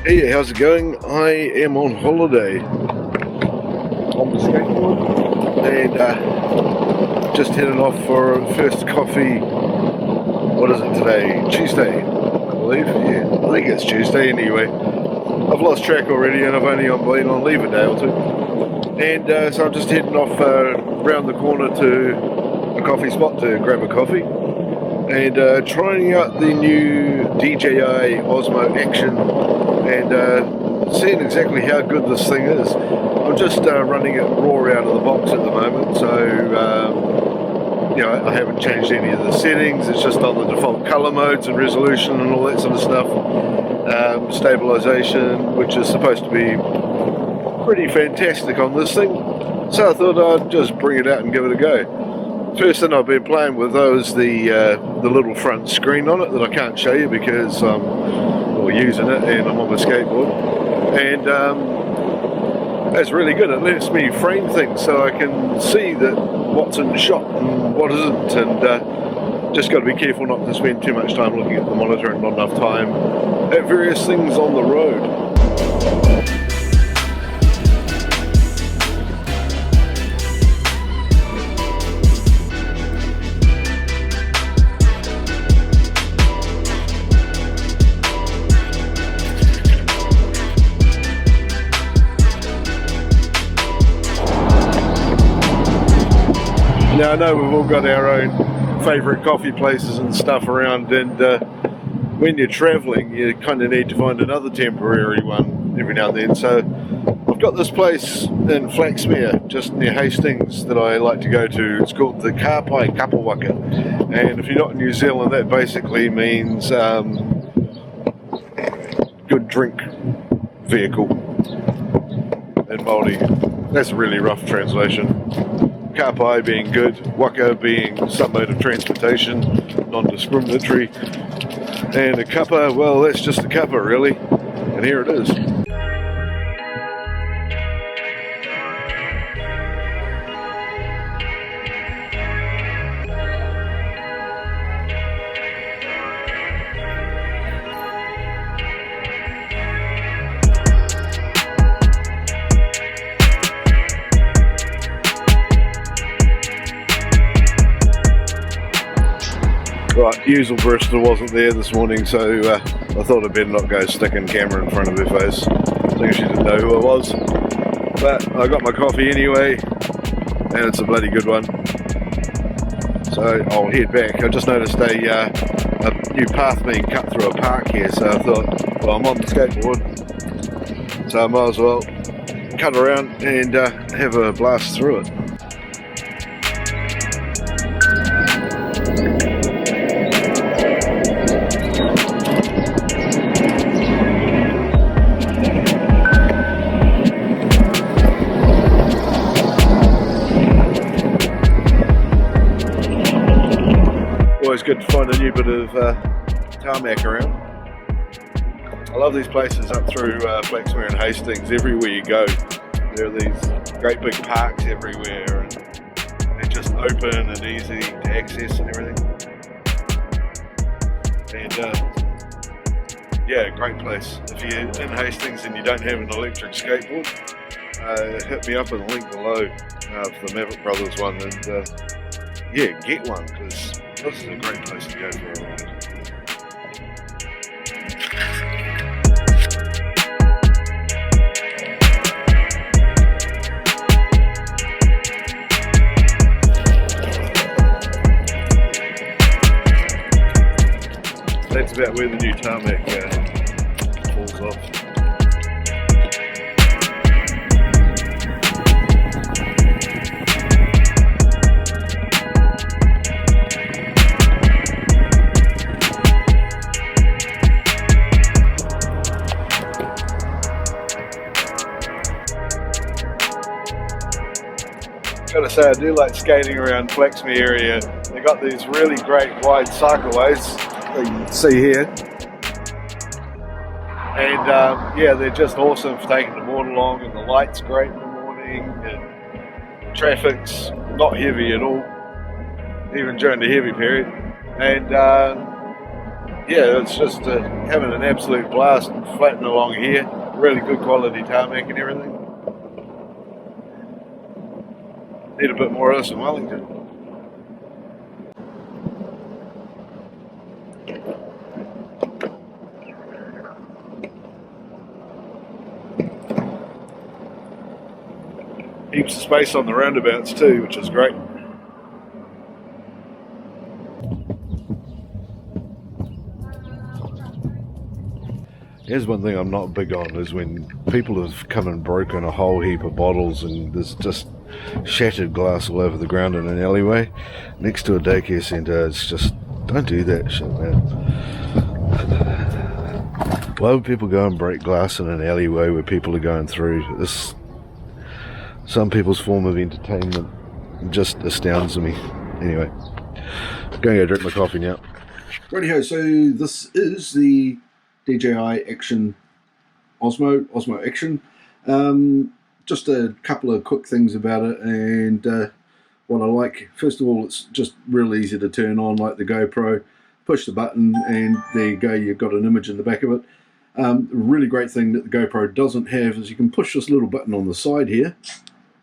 Hey, how's it going? I am on holiday on the skateboard and just headed off for first coffee. What is it today? Tuesday, I believe. Yeah, I think it's Tuesday anyway. I've lost track already and I've only been on leave a day or two. And so I'm just heading off around the corner to a coffee spot to grab a coffee. And trying out the new DJI Osmo Action and seeing exactly how good this thing is. I'm just running it raw out of the box at the moment, so you know, I haven't changed any of the settings. It's just on the default color modes and resolution and all that sort of stuff. Stabilization, which is supposed to be pretty fantastic on this thing, so I thought I'd just bring it out and give it a go. First thing I've been playing with though is the little front screen on it that I can't show you because I'm using it and I'm on my skateboard, and that's really good. It lets me frame things so I can see that what's in shot and what isn't, and just got to be careful not to spend too much time looking at the monitor and not enough time at various things on the road. Now I know we've all got our own favourite coffee places and stuff around, and when you're travelling you kind of need to find another temporary one every now and then. So I've got this place in Flaxmere just near Hastings that I like to go to. It's called the Kāpai Kapawaka, and if you're not in New Zealand that basically means good drink vehicle in Māori. That's a really rough translation. Kāpai being good, waka being some mode of transportation, non-discriminatory, and a cuppa, well, that's just a cuppa really, and here it is. Right, usual Bristol wasn't there this morning, so I thought I'd better not go sticking camera in front of her face. I think she didn't know who I was. But I got my coffee anyway, and it's a bloody good one. So I'll head back. I just noticed a new path being cut through a park here, so I thought, well, I'm on the skateboard, so I might as well cut around and have a blast through it. Always good to find a new bit of tarmac around. I love these places up through Flaxmere and Hastings. Everywhere you go, there are these great big parks everywhere, and they're just open and easy to access and everything. And yeah, great place. If you're in Hastings and you don't have an electric skateboard, hit me up in the link below for the Maverick Brothers one, and yeah, get one, because this is a great place to go for a ride. That's about where the new tarmac falls off. Gotta say, I do like skating around Flaxmere area. They got these really great wide cycleways that you can see here, and yeah, they're just awesome for taking the board along, and the light's great in the morning, and traffic's not heavy at all, even during the heavy period. And yeah, it's just having an absolute blast floating along here. Really good quality tarmac and everything. Need a bit more of this in Wellington. Heaps of space on the roundabouts too, which is great. Here's one thing I'm not big on, is when people have come and broken a whole heap of bottles and there's just shattered glass all over the ground in an alleyway next to a daycare centre. It's just, don't do that shit, man. Why would people go and break glass in an alleyway where people are going through? This, some people's form of entertainment just astounds me. Anyway, going to go drink my coffee now. Rightio, so this is the DJI Action Osmo Action. Just a couple of quick things about it, and what I like, first of all, it's just real easy to turn on like the GoPro. Push the button and there you go, you've got an image in the back of it. Really great thing that the GoPro doesn't have is you can push this little button on the side here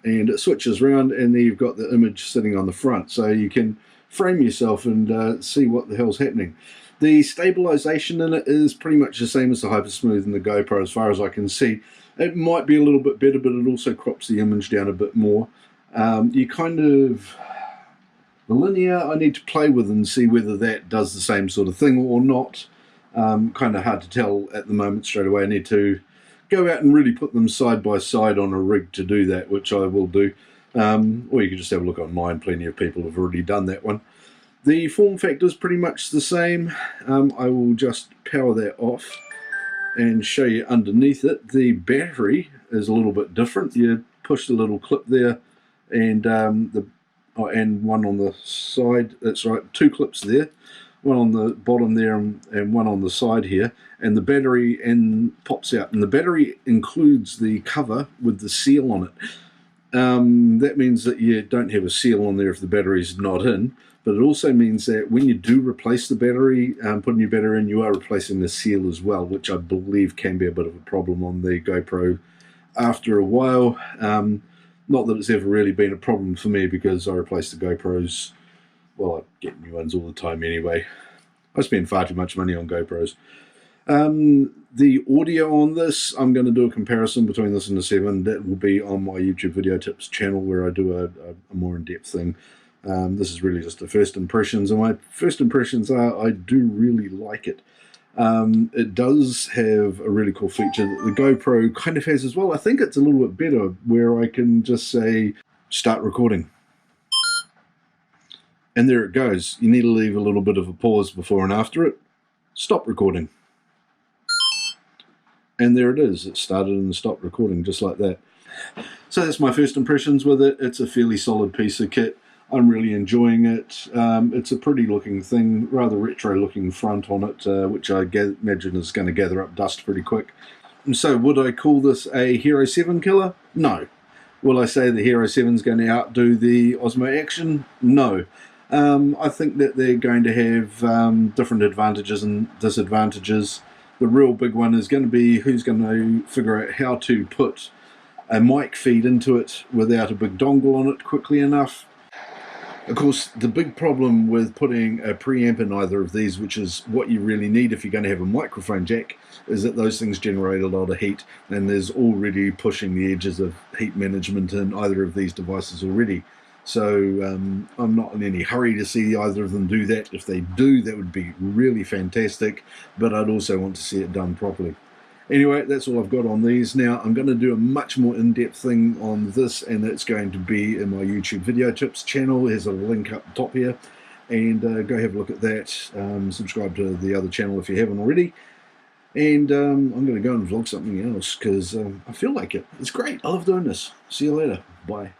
and it switches around, and there you've got the image sitting on the front, so you can frame yourself and see what the hell's happening. The stabilization in it is pretty much the same as the Hypersmooth and the GoPro as far as I can see. It might be a little bit better, but it also crops the image down a bit more. You kind of, the linear I need to play with and see whether that does the same sort of thing or not. Kind of hard to tell at the moment straight away. I need to go out and really put them side by side on a rig to do that, which I will do. Or you can just have a look online, plenty of people have already done that one. The form factor is pretty much the same. I will just power that off and show you underneath it. The battery is a little bit different. You push the little clip there, and and one on the side. That's right, two clips there, one on the bottom there and one on the side here, and the battery pops out. And the battery includes the cover with the seal on it. That means that you don't have a seal on there if the battery's not in, but it also means that when you do replace the battery, put a new battery in, you are replacing the seal as well, which I believe can be a bit of a problem on the GoPro after a while. Not that it's ever really been a problem for me, because I replace the GoPros, well, I get new ones all the time anyway. I spend far too much money on GoPros. The audio on this, I'm going to do a comparison between this and the 7. That will be on my YouTube video tips channel, where I do a more in-depth thing. This is really just the first impressions, and my first impressions are I do really like it. It does have a really cool feature that the GoPro kind of has as well. I think it's a little bit better, where I can just say start recording. And there it goes. You need to leave a little bit of a pause before and after it. Stop recording. And there it is. It started and stopped recording just like that. So that's my first impressions with it. It's a fairly solid piece of kit. I'm really enjoying it. It's a pretty looking thing, rather retro looking front on it, which I imagine is going to gather up dust pretty quick. And so would I call this a Hero 7 killer? No. Will I say the Hero 7 is going to outdo the Osmo Action? No. I think that they're going to have different advantages and disadvantages. The real big one is going to be who's going to figure out how to put a mic feed into it without a big dongle on it quickly enough. Of course, the big problem with putting a preamp in either of these, which is what you really need if you're going to have a microphone jack, is that those things generate a lot of heat, and there's already pushing the edges of heat management in either of these devices already. So I'm not in any hurry to see either of them do that. If they do, that would be really fantastic, but I'd also want to see it done properly. Anyway, that's all I've got on these. Now, I'm going to do a much more in-depth thing on this, and it's going to be in my YouTube video tips channel. There's a link up top here, and go have a look at that. Subscribe to the other channel if you haven't already. And I'm going to go and vlog something else, because I feel like it. It's great. I love doing this. See you later. Bye.